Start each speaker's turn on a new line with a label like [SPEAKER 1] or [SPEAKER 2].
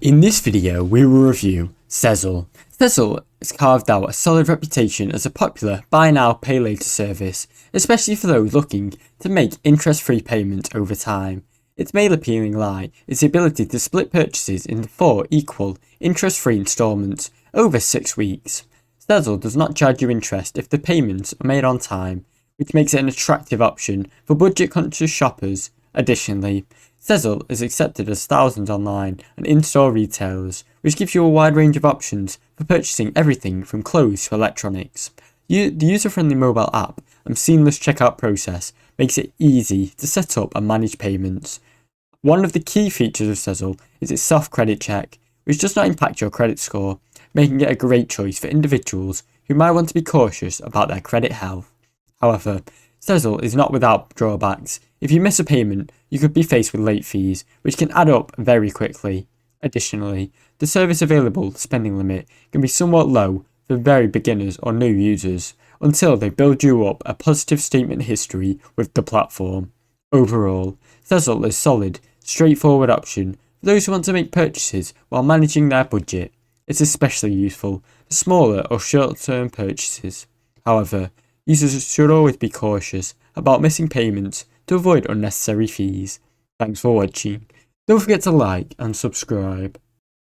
[SPEAKER 1] In this video, we will review Sezzle. Sezzle has carved out a solid reputation as a popular buy now pay later service, especially for those looking to make interest-free payments over time. Its main appealing lie is the ability to split purchases into 4 equal, interest-free installments over 6 weeks. Sezzle does not charge you interest if the payments are made on time, which makes it an attractive option for budget-conscious shoppers. Additionally, Sezzle is accepted as thousands online and in-store retailers, which gives you a wide range of options for purchasing everything from clothes to electronics. The user-friendly mobile app and seamless checkout process makes it easy to set up and manage payments. One of the key features of Sezzle is its soft credit check, which does not impact your credit score, making it a great choice for individuals who might want to be cautious about their credit health. However, Sezzle is not without drawbacks. If you miss a payment, you could be faced with late fees, which can add up very quickly. Additionally, the service available spending limit can be somewhat low for very beginners or new users, until they build you up a positive statement history with the platform. Overall, Sezzle is a solid, straightforward option for those who want to make purchases while managing their budget. It's especially useful for smaller or short-term purchases. However, users should always be cautious about missing payments to avoid unnecessary fees. Thanks for watching. Don't forget to like and subscribe.